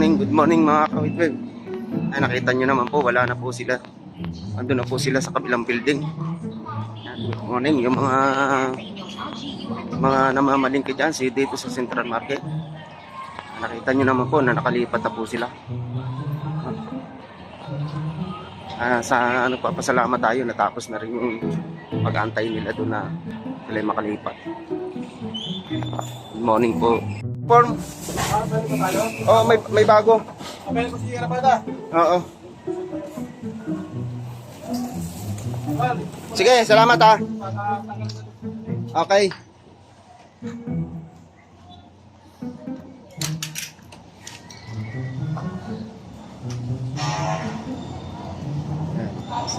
Good morning mga kawitweb. Ay, nakita nyo naman po, wala na po sila. Ando na po sila sa kabilang building. Good morning, yung mga namamalingki dyan dito sa Central Market. Nakita nyo naman po na nakalipat na po sila. Sa papasalamat tayo, natapos na rin yung pag-antay nila doon na sila makalipat. Good morning po. Form. Oh, may bago. Okay, sige na pala. Oo. Sige, salamat ha. Okay.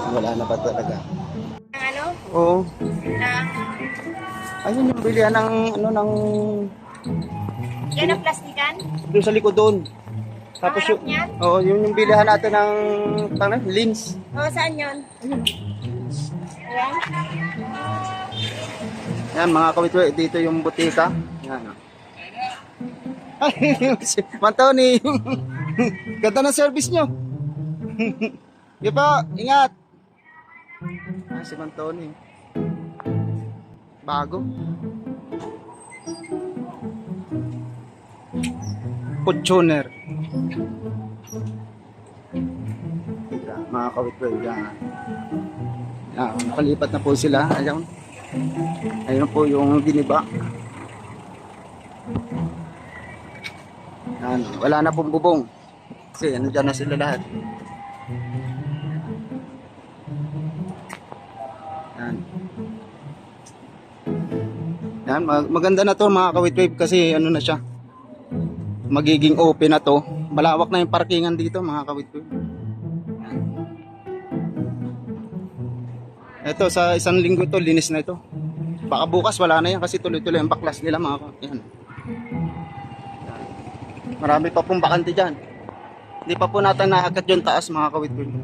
Wala na ba talaga? Ano? Oo. Na, Ayun yung bilihan ng ng yan ang plastikan? doon sa likod doon. Tapos Ang harap niyan? Oo, yun yung bilihan natin ng lens. O, saan yun? Ayan. Yan mga kawitwe, dito yung butika. Yan. Ay, si Mantoni. Ganda ng service nyo. Di ba? Ingat. Si Mantoni. Bago. Fortuner. Mga kawitwe, yan. Yan, nakalipat na po sila. Ayun. Ayun po yung giniba. Yan, wala na pong bubong. Kasi ano dyan na sila lahat. Yan. Yan, maganda na to mga kawitwave kasi ano na siya. Magiging open na to. Malawak na yung parkingan dito mga kawitwave. Ito sa isang linggo to, linis na ito. Baka bukas wala na yan kasi tuloy-tuloy ang baklas nila mga kawitwave. Marami pa pong bakante dyan. Hindi pa po natin nakakat yung taas mga kawitwave.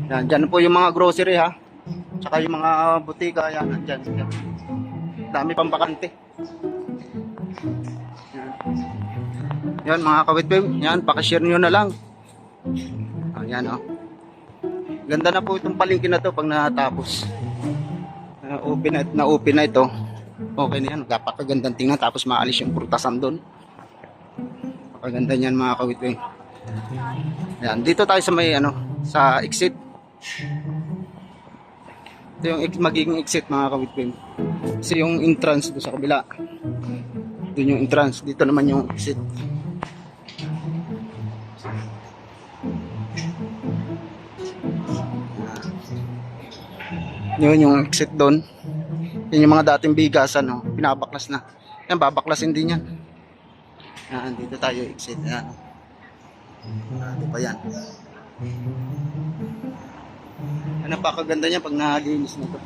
Yan, dyan po yung mga grocery ha. Tsaka yung mga butika, yan, dyan. Dami pang bakante. Yan mga kawitwave, yan, pakishare nyo na lang. Yan o. Ganda na po itong palengke na to pag natapos. Na-open na ito. Okay na yan, napakagandang tingnan tapos maalis yung prutasan doon. Napakaganda niyan mga kawitwave. Yan, dito tayo sa may sa exit. Ito yung magiging exit mga kawitwave. Kasi yung entrance doon sa kabila. Doon yung entrance, dito naman yung exit. Yun yung exit doon. Yun yung mga dating bigasan, no? Pinabaklas na. Yan, babaklasin din yan. Yan, dito tayo exit. Yan. Dito pa yan. Yan, napakaganda niya pag nalinis na ito.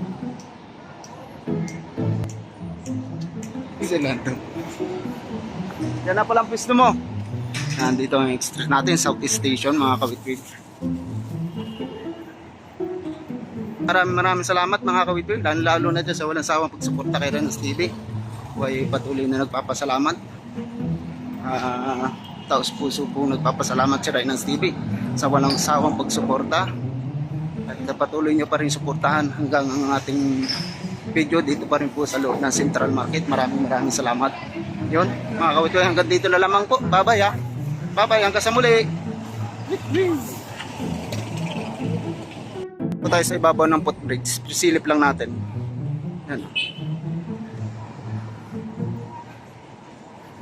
Isa lang ito. Yan na palang pwesto mo. Yan, dito ang exit natin, Southeast Station, mga kawitwid. Maraming salamat mga kawitwid, lalo na dyan sa walang sawang pagsuporta kay Renz TV. Huwag patuloy na nagpapasalamat. Taos puso po nagpapasalamat si Renz TV sa walang sawang pagsuporta. At patuloy nyo pa rin suportahan hanggang ang ating video dito pa rin po sa loob ng Central Market. Maraming salamat. Yun, mga kawitwid, hanggang dito na lamang po. Bye bye ha. Bye bye, hanggang sa muli. Tayo sa ibabaw ng footbridge, silip lang natin. Yan.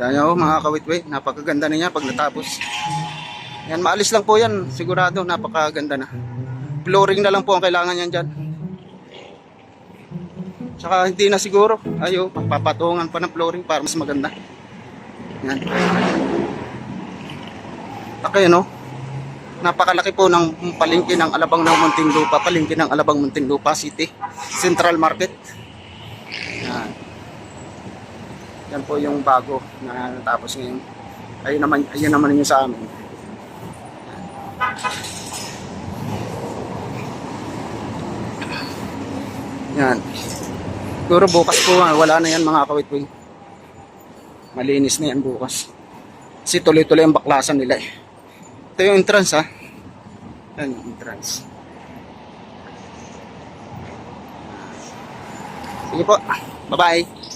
Yan mga kawitwid, napakaganda na niya pag natapos. Yan, maalis lang po yan, sigurado napakaganda na. Flooring na lang po ang kailangan yan dyan. Tsaka hindi na siguro. Ayo, papatungan pa ng flooring para mas maganda. Yan. Okay, no? Napakalaki po ng palengke ng Alabang ng Muntinlupa, palengke ng Alabang Muntinlupa City, Central Market. Yan. Yan po yung bago na natapos ngayon. Ayun naman yung sa amin. Yan. Siguro bukas po, wala na yan mga kawit-wing. Malinis na yan bukas. Kasi tuloy-tuloy ang baklasan nila eh. Ito yung entrance ha. Yan yung entrance. Sige po. Bye-bye.